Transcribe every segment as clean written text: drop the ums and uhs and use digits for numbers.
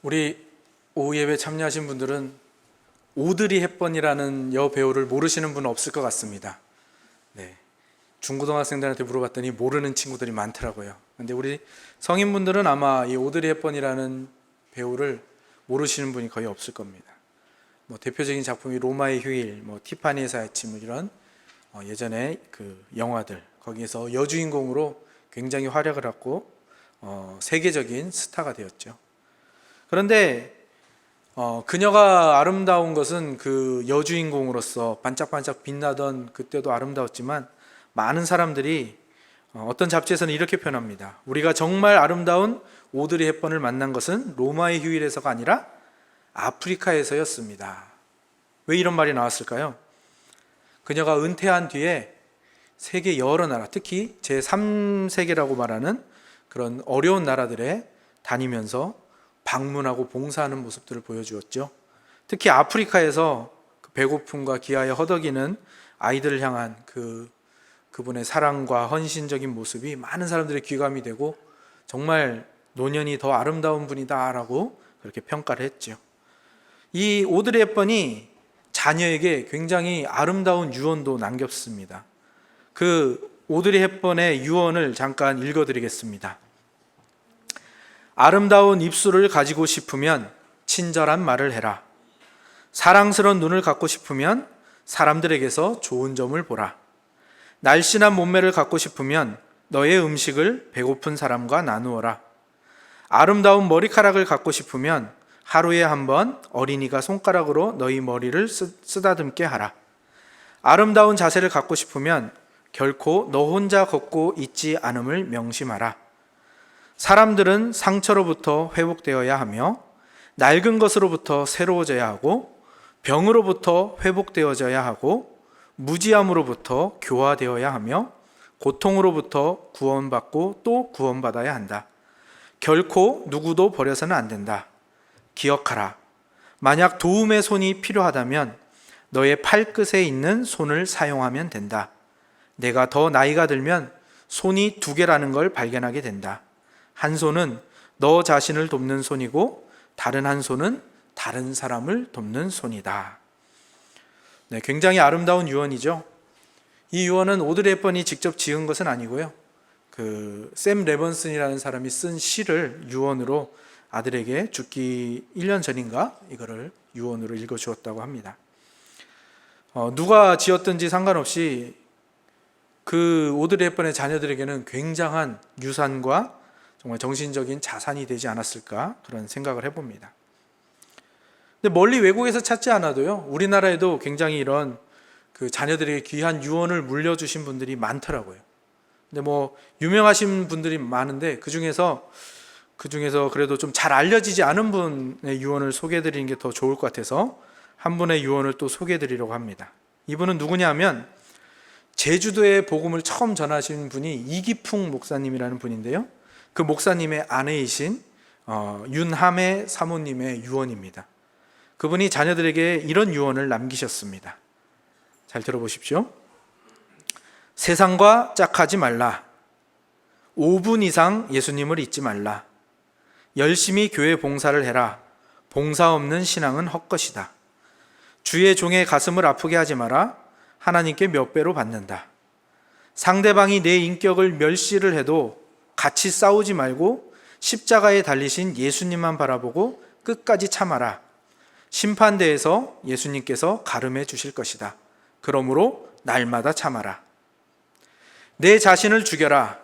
우리 오후 예배 참여하신 분들은 오드리 헵번이라는 여배우를 모르시는 분은 없을 것 같습니다. 네, 중고등학생들한테 물어봤더니 모르는 친구들이 많더라고요. 근데 우리 성인분들은 아마 이 오드리 헵번이라는 배우를 모르시는 분이 거의 없을 겁니다. 대표적인 작품이 로마의 휴일, 티파니의 사야치, 이런 예전에 그 영화들, 거기에서 여주인공으로 굉장히 활약을 하고 세계적인 스타가 되었죠. 그런데 그녀가 아름다운 것은 그 여주인공으로서 반짝반짝 빛나던 그때도 아름다웠지만, 많은 사람들이 어떤 잡지에서는 이렇게 표현합니다. 우리가 정말 아름다운 오드리 헵번을 만난 것은 로마의 휴일에서가 아니라 아프리카에서였습니다. 왜 이런 말이 나왔을까요? 그녀가 은퇴한 뒤에 세계 여러 나라, 특히 제3세계라고 말하는 그런 어려운 나라들에 다니면서 방문하고 봉사하는 모습들을 보여주었죠. 특히 아프리카에서 배고픔과 기아에 허덕이는 아이들을 향한 그분의 사랑과 헌신적인 모습이 많은 사람들의 귀감이 되고, 정말 노년이 더 아름다운 분이다라고 그렇게 평가를 했죠. 이 오드리 헵번이 자녀에게 굉장히 아름다운 유언도 남겼습니다. 그 오드리 헵번의 유언을 잠깐 읽어드리겠습니다. 아름다운 입술을 가지고 싶으면 친절한 말을 해라. 사랑스러운 눈을 갖고 싶으면 사람들에게서 좋은 점을 보라. 날씬한 몸매를 갖고 싶으면 너의 음식을 배고픈 사람과 나누어라. 아름다운 머리카락을 갖고 싶으면 하루에 한 번 어린이가 손가락으로 너희 머리를 쓰다듬게 하라. 아름다운 자세를 갖고 싶으면 결코 너 혼자 걷고 있지 않음을 명심하라. 사람들은 상처로부터 회복되어야 하며, 낡은 것으로부터 새로워져야 하고, 병으로부터 회복되어져야 하고, 무지함으로부터 교화되어야 하며, 고통으로부터 구원받고 또 구원받아야 한다. 결코 누구도 버려서는 안 된다. 기억하라. 만약 도움의 손이 필요하다면 너의 팔끝에 있는 손을 사용하면 된다. 내가 더 나이가 들면 손이 두 개라는 걸 발견하게 된다. 한 손은 너 자신을 돕는 손이고, 다른 한 손은 다른 사람을 돕는 손이다. 네, 굉장히 아름다운 유언이죠. 이 유언은 오드리 헵번이 직접 지은 것은 아니고요, 샘 레번슨이라는 사람이 쓴 시를 유언으로 아들에게 죽기 1년 전인가 이거를 유언으로 읽어주었다고 합니다. 누가 지었든지 상관없이 그 오드리 헵번의 자녀들에게는 굉장한 유산과 정말 정신적인 자산이 되지 않았을까, 그런 생각을 해봅니다. 근데 멀리 외국에서 찾지 않아도요, 우리나라에도 굉장히 이런 자녀들에게 귀한 유언을 물려주신 분들이 많더라고요. 근데 유명하신 분들이 많은데 그 중에서 그래도 좀 잘 알려지지 않은 분의 유언을 소개해드리는 게 더 좋을 것 같아서 한 분의 유언을 또 소개해드리려고 합니다. 이분은 누구냐면, 제주도의 복음을 처음 전하신 분이 이기풍 목사님이라는 분인데요, 그 목사님의 아내이신 윤함의 사모님의 유언입니다. 그분이 자녀들에게 이런 유언을 남기셨습니다. 잘 들어보십시오. 세상과 짝하지 말라. 5분 이상 예수님을 잊지 말라. 열심히 교회 봉사를 해라. 봉사 없는 신앙은 헛것이다. 주의 종의 가슴을 아프게 하지 마라. 하나님께 몇 배로 받는다. 상대방이 내 인격을 멸시를 해도 같이 싸우지 말고 십자가에 달리신 예수님만 바라보고 끝까지 참아라. 심판대에서 예수님께서 가름해 주실 것이다. 그러므로 날마다 참아라. 내 자신을 죽여라.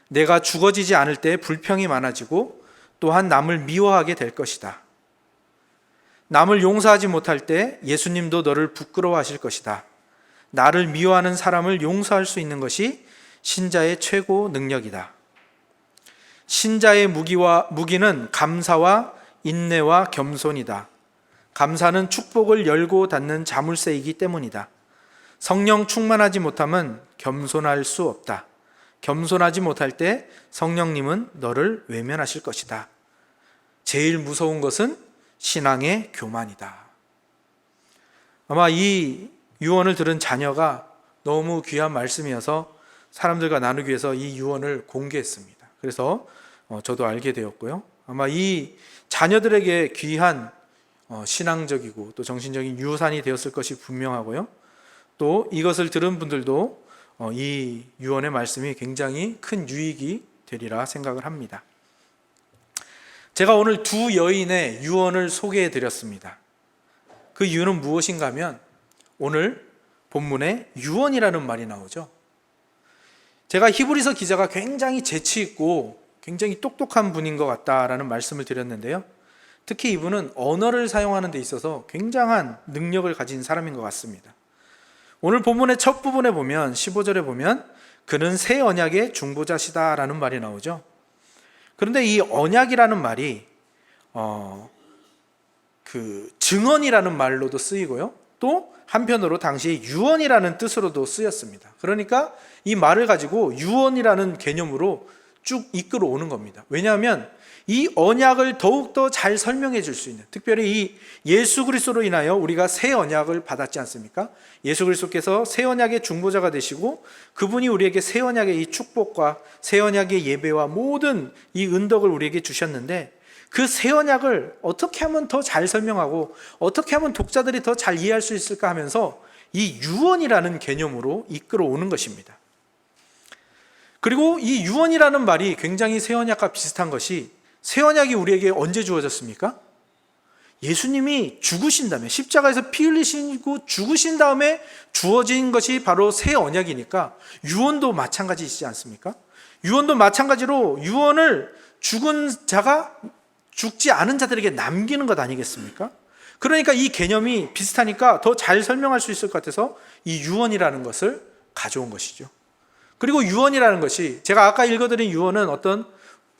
내가 죽어지지 않을 때 불평이 많아지고 또한 남을 미워하게 될 것이다. 남을 용서하지 못할 때 예수님도 너를 부끄러워하실 것이다. 나를 미워하는 사람을 용서할 수 있는 것이 신자의 최고 능력이다. 신자의 무기는 감사와 인내와 겸손이다. 감사는 축복을 열고 닫는 자물쇠이기 때문이다. 성령 충만하지 못하면 겸손할 수 없다. 겸손하지 못할 때 성령님은 너를 외면하실 것이다. 제일 무서운 것은 신앙의 교만이다. 아마 이 유언을 들은 자녀가 너무 귀한 말씀이어서 사람들과 나누기 위해서 이 유언을 공개했습니다. 그래서 저도 알게 되었고요. 아마 이 자녀들에게 귀한 신앙적이고 또 정신적인 유산이 되었을 것이 분명하고요. 또 이것을 들은 분들도 이 유언의 말씀이 굉장히 큰 유익이 되리라 생각을 합니다. 제가 오늘 두 여인의 유언을 소개해 드렸습니다. 그 이유는 무엇인가 하면 오늘 본문에 유언이라는 말이 나오죠. 제가 히브리서 기자가 굉장히 재치 있고 굉장히 똑똑한 분인 것 같다라는 말씀을 드렸는데요. 특히 이분은 언어를 사용하는 데 있어서 굉장한 능력을 가진 사람인 것 같습니다. 오늘 본문의 첫 부분에 보면 15절에 보면 그는 새 언약의 중보자시다라는 말이 나오죠. 그런데 이 언약이라는 말이 증언이라는 말로도 쓰이고요. 또 한편으로 당시 유언이라는 뜻으로도 쓰였습니다. 그러니까 이 말을 가지고 유언이라는 개념으로 쭉 이끌어 오는 겁니다. 왜냐하면 이 언약을 더욱더 잘 설명해 줄 수 있는, 특별히 이 예수 그리스도로 인하여 우리가 새 언약을 받았지 않습니까? 예수 그리스도께서 새 언약의 중보자가 되시고 그분이 우리에게 새 언약의 이 축복과 새 언약의 예배와 모든 이 은덕을 우리에게 주셨는데 그 새 언약을 어떻게 하면 더 잘 설명하고 어떻게 하면 독자들이 더 잘 이해할 수 있을까 하면서 이 유언이라는 개념으로 이끌어 오는 것입니다. 그리고 이 유언이라는 말이 굉장히 새 언약과 비슷한 것이, 새 언약이 우리에게 언제 주어졌습니까? 예수님이 죽으신 다음에, 십자가에서 피 흘리시고 죽으신 다음에 주어진 것이 바로 새 언약이니까 유언도 마찬가지이지 않습니까? 유언도 마찬가지로 유언을 죽은 자가 죽지 않은 자들에게 남기는 것 아니겠습니까? 그러니까 이 개념이 비슷하니까 더 잘 설명할 수 있을 것 같아서 이 유언이라는 것을 가져온 것이죠. 그리고 유언이라는 것이, 제가 아까 읽어드린 유언은 어떤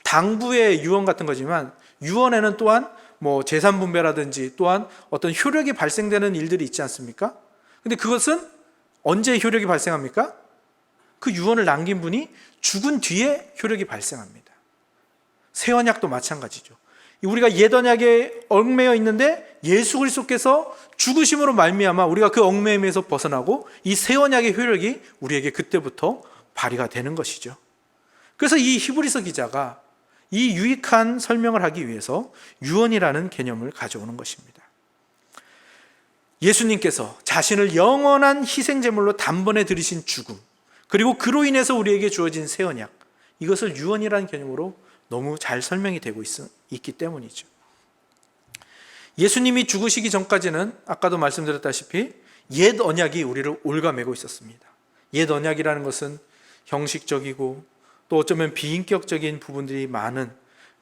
당부의 유언 같은 거지만 유언에는 또한 뭐 재산 분배라든지 또한 어떤 효력이 발생되는 일들이 있지 않습니까? 근데 그것은 언제 효력이 발생합니까? 그 유언을 남긴 분이 죽은 뒤에 효력이 발생합니다. 새 언약도 마찬가지죠. 우리가 옛 언약에 얽매여 있는데 예수 그리스도께서 죽으심으로 말미암아 우리가 그 얽매임에서 벗어나고 이 새 언약의 효력이 우리에게 그때부터 발휘가 되는 것이죠. 그래서 이 히브리서 기자가 이 유익한 설명을 하기 위해서 유언이라는 개념을 가져오는 것입니다. 예수님께서 자신을 영원한 희생제물로 단번에 드리신 죽음, 그리고 그로 인해서 우리에게 주어진 새 언약, 이것을 유언이라는 개념으로 너무 잘 설명이 되고 있기 때문이죠. 예수님이 죽으시기 전까지는 아까도 말씀드렸다시피 옛 언약이 우리를 옭아매고 있었습니다. 옛 언약이라는 것은 형식적이고 또 어쩌면 비인격적인 부분들이 많은,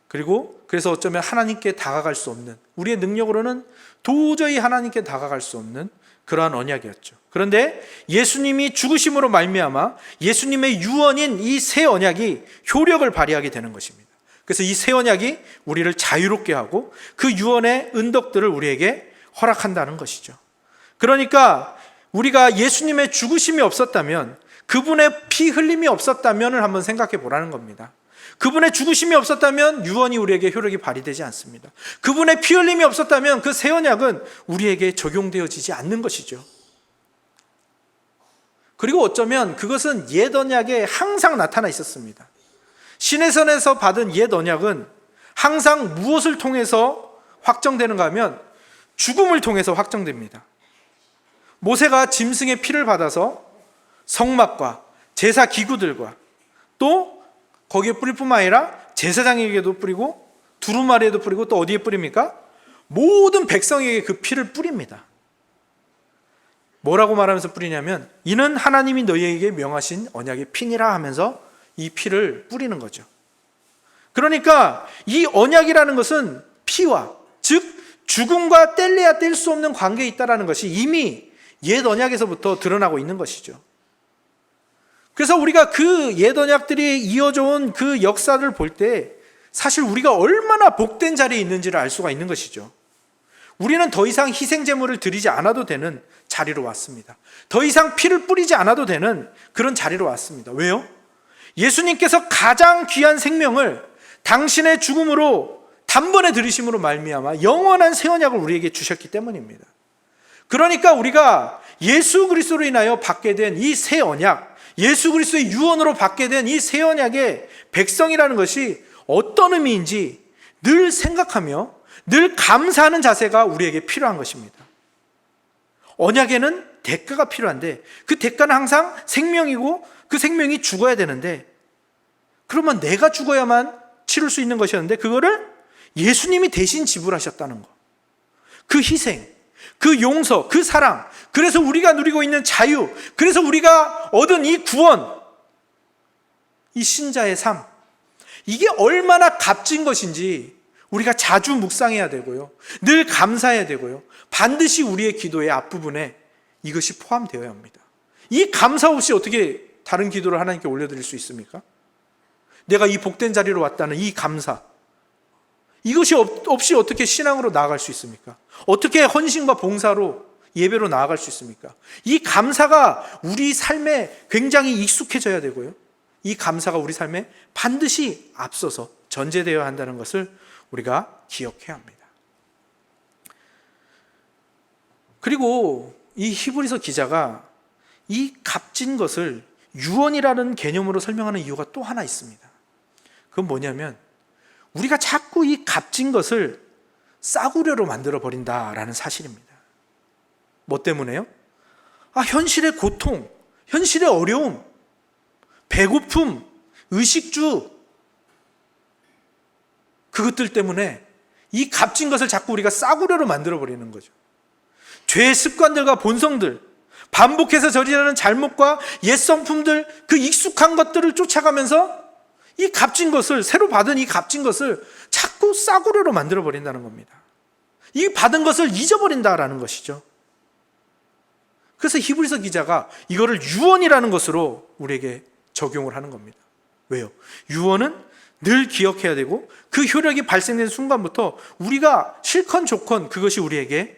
그리고 그래서 어쩌면 하나님께 다가갈 수 없는, 우리의 능력으로는 도저히 하나님께 다가갈 수 없는 그러한 언약이었죠. 그런데 예수님이 죽으심으로 말미암아 예수님의 유언인 이 새 언약이 효력을 발휘하게 되는 것입니다. 그래서 이 새 언약이 우리를 자유롭게 하고 그 유언의 은덕들을 우리에게 허락한다는 것이죠. 그러니까 우리가 예수님의 죽으심이 없었다면, 그분의 피 흘림이 없었다면을 한번 생각해 보라는 겁니다. 그분의 죽으심이 없었다면 유언이 우리에게 효력이 발휘되지 않습니다. 그분의 피 흘림이 없었다면 그 새 언약은 우리에게 적용되어지지 않는 것이죠. 그리고 어쩌면 그것은 옛 언약에 항상 나타나 있었습니다. 시내산에서 받은 옛 언약은 항상 무엇을 통해서 확정되는가 하면 죽음을 통해서 확정됩니다. 모세가 짐승의 피를 받아서 성막과 제사 기구들과 또 거기에 뿌릴 뿐만 아니라 제사장에게도 뿌리고 두루마리에도 뿌리고 또 어디에 뿌립니까? 모든 백성에게 그 피를 뿌립니다. 뭐라고 말하면서 뿌리냐면 이는 하나님이 너희에게 명하신 언약의 피니라 하면서 이 피를 뿌리는 거죠. 그러니까 이 언약이라는 것은 피와, 즉 죽음과 뗄래야 뗄 수 없는 관계에 있다는 것이 이미 옛 언약에서부터 드러나고 있는 것이죠. 그래서 우리가 그 옛 언약들이 이어져 온 그 역사를 볼 때 사실 우리가 얼마나 복된 자리에 있는지를 알 수가 있는 것이죠. 우리는 더 이상 희생제물을 드리지 않아도 되는 자리로 왔습니다. 더 이상 피를 뿌리지 않아도 되는 그런 자리로 왔습니다. 왜요? 예수님께서 가장 귀한 생명을 당신의 죽음으로 단번에 들이심으로 말미암아 영원한 새 언약을 우리에게 주셨기 때문입니다. 그러니까 우리가 예수 그리스도로 인하여 받게 된 이 새 언약, 예수 그리스도의 유언으로 받게 된 이 새 언약의 백성이라는 것이 어떤 의미인지 늘 생각하며 늘 감사하는 자세가 우리에게 필요한 것입니다. 언약에는 대가가 필요한데 그 대가는 항상 생명이고 그 생명이 죽어야 되는데, 그러면 내가 죽어야만 치를 수 있는 것이었는데 그거를 예수님이 대신 지불하셨다는 거. 그 희생, 그 용서, 그 사랑, 그래서 우리가 누리고 있는 자유, 그래서 우리가 얻은 이 구원, 이 신자의 삶, 이게 얼마나 값진 것인지 우리가 자주 묵상해야 되고요, 늘 감사해야 되고요, 반드시 우리의 기도의 앞부분에 이것이 포함되어야 합니다. 이 감사 없이 어떻게 다른 기도를 하나님께 올려드릴 수 있습니까? 내가 이 복된 자리로 왔다는 이 감사, 이것이 없이 어떻게 신앙으로 나아갈 수 있습니까? 어떻게 헌신과 봉사로 예배로 나아갈 수 있습니까? 이 감사가 우리 삶에 굉장히 익숙해져야 되고요, 이 감사가 우리 삶에 반드시 앞서서 전제되어야 한다는 것을 우리가 기억해야 합니다. 그리고 이 히브리서 기자가 이 값진 것을 유언이라는 개념으로 설명하는 이유가 또 하나 있습니다. 그건 뭐냐면 우리가 자꾸 이 값진 것을 싸구려로 만들어 버린다라는 사실입니다. 뭐 때문에요? 현실의 고통, 현실의 어려움, 배고픔, 의식주, 그것들 때문에 이 값진 것을 자꾸 우리가 싸구려로 만들어 버리는 거죠. 죄의 습관들과 본성들, 반복해서 저지르는 잘못과 옛 성품들, 그 익숙한 것들을 쫓아가면서 이 값진 것을, 새로 받은 이 값진 것을 자꾸 싸구려로 만들어 버린다는 겁니다. 이 받은 것을 잊어버린다라는 것이죠. 그래서 히브리서 기자가 이거를 유언이라는 것으로 우리에게 적용을 하는 겁니다. 왜요? 유언은 늘 기억해야 되고 그 효력이 발생된 순간부터 우리가 싫건 좋건 그것이 우리에게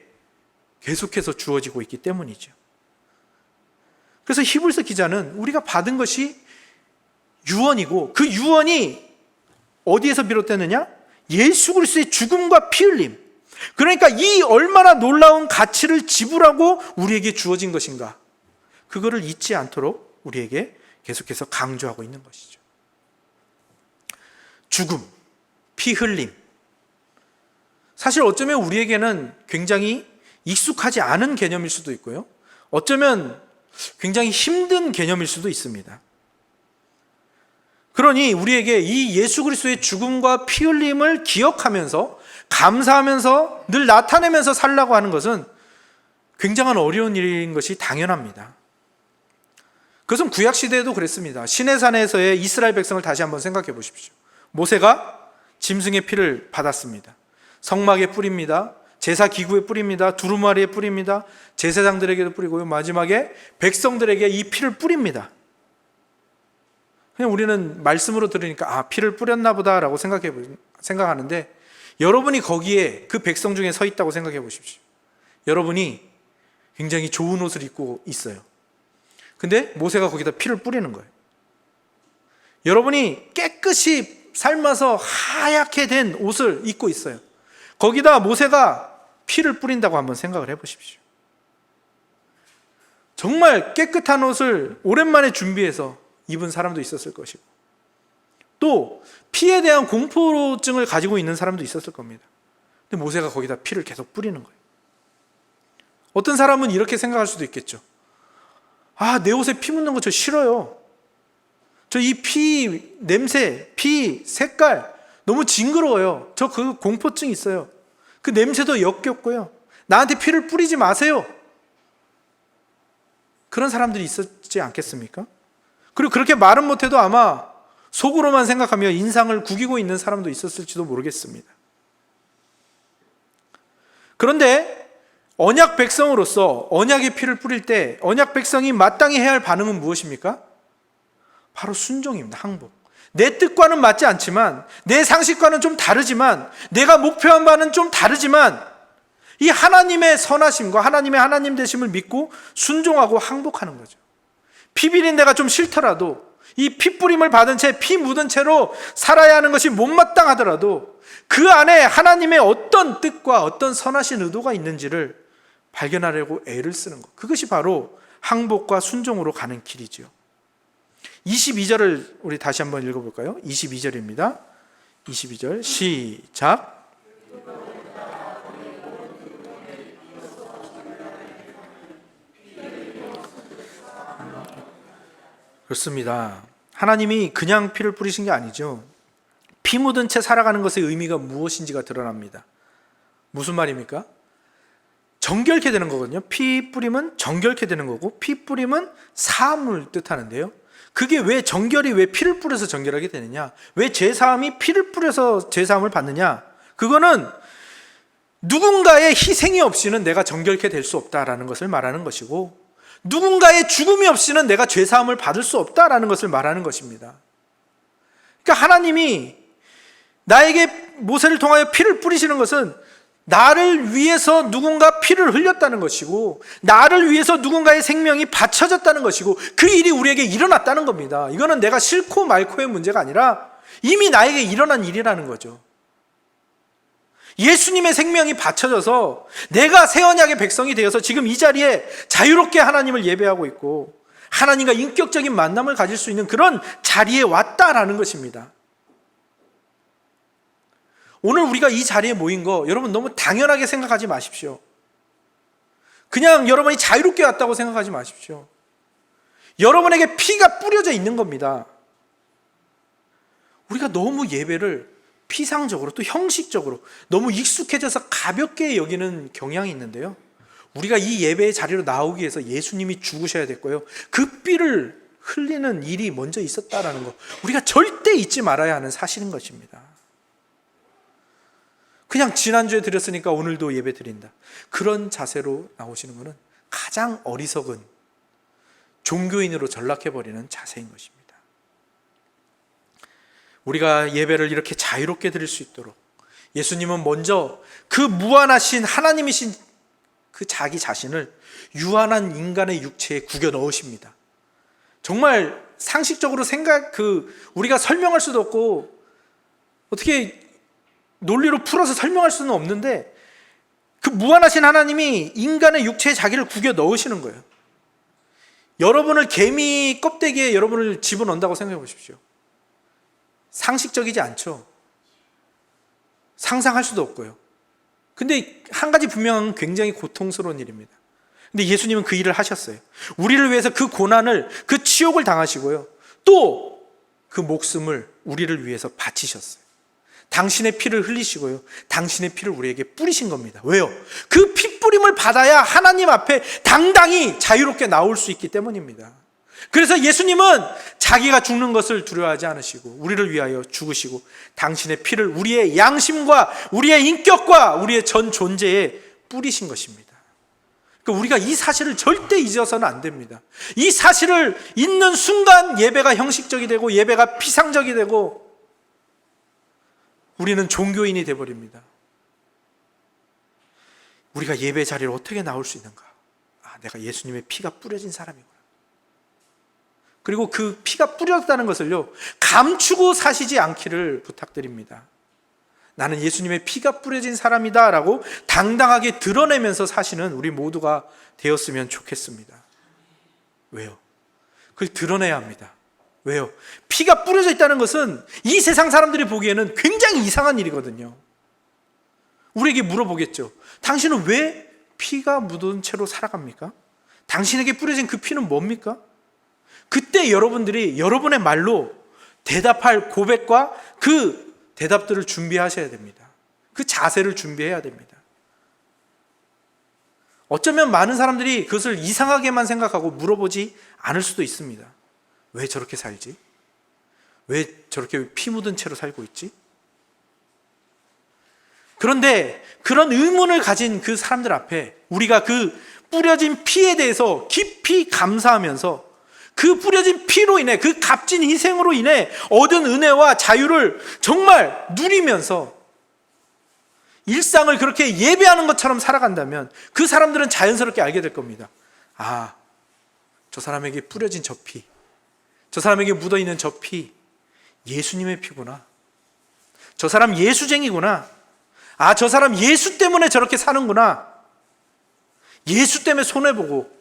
계속해서 주어지고 있기 때문이죠. 그래서 히브리서 기자는 우리가 받은 것이 유언이고 그 유언이 어디에서 비롯되느냐? 예수 그리스도의 죽음과 피 흘림. 그러니까 이 얼마나 놀라운 가치를 지불하고 우리에게 주어진 것인가, 그거를 잊지 않도록 우리에게 계속해서 강조하고 있는 것이죠. 죽음, 피 흘림. 사실 어쩌면 우리에게는 굉장히 익숙하지 않은 개념일 수도 있고요, 어쩌면 굉장히 힘든 개념일 수도 있습니다. 그러니 우리에게 이 예수 그리스도의 죽음과 피 흘림을 기억하면서 감사하면서 늘 나타내면서 살라고 하는 것은 굉장한 어려운 일인 것이 당연합니다. 그것은 구약시대에도 그랬습니다. 시내산에서의 이스라엘 백성을 다시 한번 생각해 보십시오. 모세가 짐승의 피를 받았습니다. 성막에 뿌립니다. 제사 기구에 뿌립니다. 두루마리에 뿌립니다. 제사장들에게도 뿌리고요, 마지막에 백성들에게 이 피를 뿌립니다. 그냥 우리는 말씀으로 들으니까 피를 뿌렸나 보다라고 생각하는데, 여러분이 거기에 그 백성 중에 서 있다고 생각해 보십시오. 여러분이 굉장히 좋은 옷을 입고 있어요. 근데 모세가 거기다 피를 뿌리는 거예요. 여러분이 깨끗이 삶아서 하얗게 된 옷을 입고 있어요. 거기다 모세가 피를 뿌린다고 한번 생각을 해 보십시오. 정말 깨끗한 옷을 오랜만에 준비해서 입은 사람도 있었을 것이고, 또 피에 대한 공포증을 가지고 있는 사람도 있었을 겁니다. 근데 모세가 거기다 피를 계속 뿌리는 거예요. 어떤 사람은 이렇게 생각할 수도 있겠죠. 내 옷에 피 묻는 거 저 싫어요. 저 이 피 냄새, 피 색깔 너무 징그러워요. 저 그 공포증 있어요. 그 냄새도 역겹고요. 나한테 피를 뿌리지 마세요. 그런 사람들이 있었지 않겠습니까? 그리고 그렇게 말은 못해도 아마 속으로만 생각하며 인상을 구기고 있는 사람도 있었을지도 모르겠습니다. 그런데 언약 백성으로서 언약의 피를 뿌릴 때 언약 백성이 마땅히 해야 할 반응은 무엇입니까? 바로 순종입니다. 항복. 내 뜻과는 맞지 않지만, 내 상식과는 좀 다르지만, 내가 목표한 바는 좀 다르지만, 이 하나님의 선하심과 하나님의 하나님 되심을 믿고 순종하고 항복하는 거죠. 피 비린 데가 좀 싫더라도, 이 피 뿌림을 받은 채 피 묻은 채로 살아야 하는 것이 못마땅하더라도 그 안에 하나님의 어떤 뜻과 어떤 선하신 의도가 있는지를 발견하려고 애를 쓰는 것, 그것이 바로 항복과 순종으로 가는 길이죠. 22절을 우리 다시 한번 읽어볼까요? 22절입니다. 22절 시작. 그렇습니다. 하나님이 그냥 피를 뿌리신 게 아니죠. 피 묻은 채 살아가는 것의 의미가 무엇인지가 드러납니다. 무슨 말입니까? 정결케 되는 거거든요. 피 뿌림은 정결케 되는 거고, 피 뿌림은 사함을 뜻하는데요. 그게 왜 정결이 왜 피를 뿌려서 정결하게 되느냐? 왜 제사함이 피를 뿌려서 제사함을 받느냐? 그거는 누군가의 희생이 없이는 내가 정결케 될 수 없다라는 것을 말하는 것이고, 누군가의 죽음이 없이는 내가 죄사함을 받을 수 없다라는 것을 말하는 것입니다. 그러니까 하나님이 나에게 모세를 통하여 피를 뿌리시는 것은 나를 위해서 누군가 피를 흘렸다는 것이고, 나를 위해서 누군가의 생명이 바쳐졌다는 것이고, 그 일이 우리에게 일어났다는 겁니다. 이거는 내가 싫고 말고의 문제가 아니라 이미 나에게 일어난 일이라는 거죠. 예수님의 생명이 바쳐져서 내가 새 언약의 백성이 되어서 지금 이 자리에 자유롭게 하나님을 예배하고 있고, 하나님과 인격적인 만남을 가질 수 있는 그런 자리에 왔다라는 것입니다. 오늘 우리가 이 자리에 모인 거 여러분 너무 당연하게 생각하지 마십시오. 그냥 여러분이 자유롭게 왔다고 생각하지 마십시오. 여러분에게 피가 뿌려져 있는 겁니다. 우리가 너무 예배를 피상적으로 또 형식적으로 너무 익숙해져서 가볍게 여기는 경향이 있는데요. 우리가 이 예배의 자리로 나오기 위해서 예수님이 죽으셔야 됐고요. 그 피를 흘리는 일이 먼저 있었다라는 거, 우리가 절대 잊지 말아야 하는 사실인 것입니다. 그냥 지난주에 드렸으니까 오늘도 예배 드린다, 그런 자세로 나오시는 것은 가장 어리석은 종교인으로 전락해버리는 자세인 것입니다. 우리가 예배를 이렇게 자유롭게 드릴 수 있도록 예수님은 먼저 그 무한하신 하나님이신 그 자기 자신을 유한한 인간의 육체에 구겨 넣으십니다. 정말 상식적으로 우리가 설명할 수도 없고 어떻게 논리로 풀어서 설명할 수는 없는데, 그 무한하신 하나님이 인간의 육체에 자기를 구겨 넣으시는 거예요. 여러분을 개미 껍데기에 여러분을 집어넣는다고 생각해 보십시오. 상식적이지 않죠. 상상할 수도 없고요. 근데 한 가지 분명한 굉장히 고통스러운 일입니다. 근데 예수님은 그 일을 하셨어요. 우리를 위해서 그 고난을, 그 치욕을 당하시고요, 또 그 목숨을 우리를 위해서 바치셨어요. 당신의 피를 흘리시고요, 당신의 피를 우리에게 뿌리신 겁니다. 왜요? 그 피 뿌림을 받아야 하나님 앞에 당당히 자유롭게 나올 수 있기 때문입니다. 그래서 예수님은 자기가 죽는 것을 두려워하지 않으시고 우리를 위하여 죽으시고 당신의 피를 우리의 양심과 우리의 인격과 우리의 전 존재에 뿌리신 것입니다. 그러니까 우리가 이 사실을 절대 잊어서는 안 됩니다. 이 사실을 잊는 순간 예배가 형식적이 되고 예배가 피상적이 되고 우리는 종교인이 되어버립니다. 우리가 예배 자리를 어떻게 나올 수 있는가? 내가 예수님의 피가 뿌려진 사람이구나. 그리고 그 피가 뿌렸다는 것을요, 감추고 사시지 않기를 부탁드립니다. 나는 예수님의 피가 뿌려진 사람이다 라고 당당하게 드러내면서 사시는 우리 모두가 되었으면 좋겠습니다. 왜요? 그걸 드러내야 합니다. 왜요? 피가 뿌려져 있다는 것은 이 세상 사람들이 보기에는 굉장히 이상한 일이거든요. 우리에게 물어보겠죠. 당신은 왜 피가 묻은 채로 살아갑니까? 당신에게 뿌려진 그 피는 뭡니까? 그때 여러분들이 여러분의 말로 대답할 고백과 그 대답들을 준비하셔야 됩니다. 그 자세를 준비해야 됩니다. 어쩌면 많은 사람들이 그것을 이상하게만 생각하고 물어보지 않을 수도 있습니다. 왜 저렇게 살지? 왜 저렇게 피 묻은 채로 살고 있지? 그런데 그런 의문을 가진 그 사람들 앞에 우리가 그 뿌려진 피에 대해서 깊이 감사하면서 그 뿌려진 피로 인해, 그 값진 희생으로 인해 얻은 은혜와 자유를 정말 누리면서 일상을 그렇게 예배하는 것처럼 살아간다면 그 사람들은 자연스럽게 알게 될 겁니다. 저 사람에게 뿌려진 저 피, 저 사람에게 묻어있는 저 피, 예수님의 피구나. 저 사람 예수쟁이구나. 저 사람 예수 때문에 저렇게 사는구나. 예수 때문에 손해보고,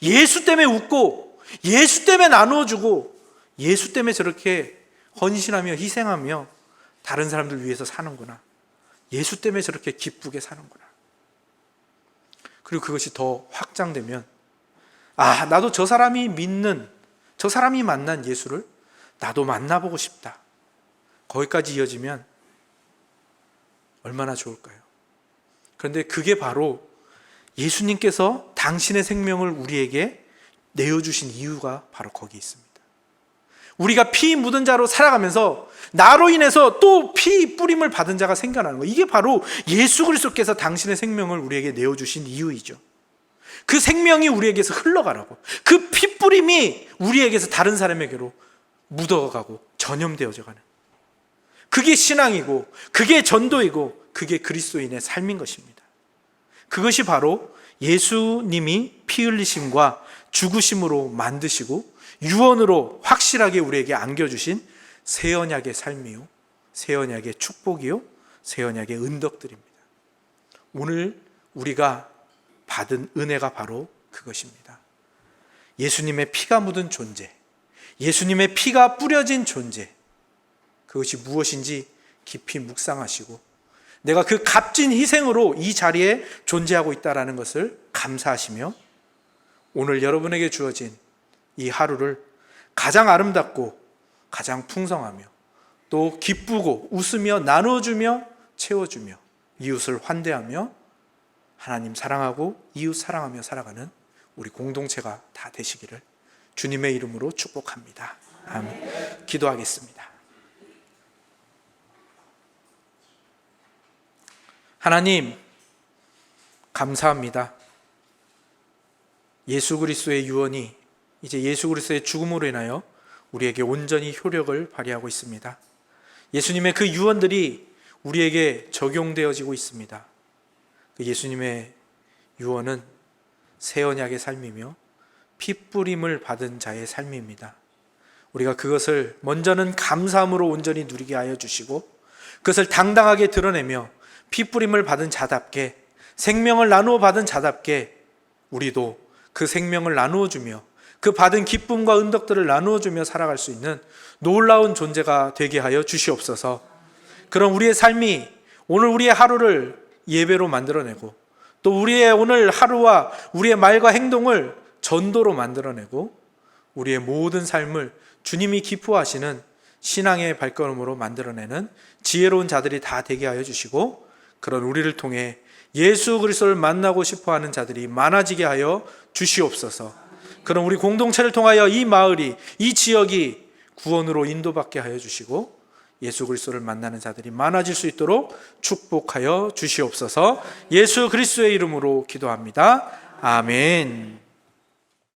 예수 때문에 웃고, 예수 때문에 나누어주고, 예수 때문에 저렇게 헌신하며 희생하며 다른 사람들 위해서 사는구나. 예수 때문에 저렇게 기쁘게 사는구나. 그리고 그것이 더 확장되면 나도 저 사람이 믿는, 저 사람이 만난 예수를 나도 만나보고 싶다. 거기까지 이어지면 얼마나 좋을까요? 그런데 그게 바로 예수님께서 당신의 생명을 우리에게 내어주신 이유가 바로 거기 있습니다. 우리가 피 묻은 자로 살아가면서 나로 인해서 또 피 뿌림을 받은 자가 생겨나는 거예요. 이게 바로 예수 그리스도께서 당신의 생명을 우리에게 내어주신 이유이죠. 그 생명이 우리에게서 흘러가라고, 그 피 뿌림이 우리에게서 다른 사람에게로 묻어가고 전염되어져 가는, 그게 신앙이고 그게 전도이고 그게 그리스도인의 삶인 것입니다. 그것이 바로 예수님이 피 흘리심과 죽으심으로 만드시고 유언으로 확실하게 우리에게 안겨주신 새 언약의 삶이요, 새 언약의 축복이요, 새 언약의 은덕들입니다. 오늘 우리가 받은 은혜가 바로 그것입니다. 예수님의 피가 묻은 존재, 예수님의 피가 뿌려진 존재, 그것이 무엇인지 깊이 묵상하시고 내가 그 값진 희생으로 이 자리에 존재하고 있다는 것을 감사하시며 오늘 여러분에게 주어진 이 하루를 가장 아름답고 가장 풍성하며 또 기쁘고 웃으며 나눠주며 채워주며 이웃을 환대하며 하나님 사랑하고 이웃 사랑하며 살아가는 우리 공동체가 다 되시기를 주님의 이름으로 축복합니다. 아멘. 기도하겠습니다. 하나님, 감사합니다. 예수 그리스도의 유언이 이제 예수 그리스도의 죽음으로 인하여 우리에게 온전히 효력을 발휘하고 있습니다. 예수님의 그 유언들이 우리에게 적용되어지고 있습니다. 그 예수님의 유언은 새 언약의 삶이며 피 뿌림을 받은 자의 삶입니다. 우리가 그것을 먼저는 감사함으로 온전히 누리게 하여 주시고 그것을 당당하게 드러내며 피 뿌림을 받은 자답게, 생명을 나누어 받은 자답게 우리도 그 생명을 나누어 주며 그 받은 기쁨과 은덕들을 나누어 주며 살아갈 수 있는 놀라운 존재가 되게 하여 주시옵소서. 그런 우리의 삶이 오늘 우리의 하루를 예배로 만들어내고 또 우리의 오늘 하루와 우리의 말과 행동을 전도로 만들어내고 우리의 모든 삶을 주님이 기뻐하시는 신앙의 발걸음으로 만들어내는 지혜로운 자들이 다 되게 하여 주시고 그런 우리를 통해 예수 그리스도를 만나고 싶어하는 자들이 많아지게 하여 주시옵소서. 그런 우리 공동체를 통하여 이 마을이, 이 지역이 구원으로 인도받게 하여 주시고 예수 그리스도를 만나는 자들이 많아질 수 있도록 축복하여 주시옵소서. 예수 그리스도의 이름으로 기도합니다. 아멘.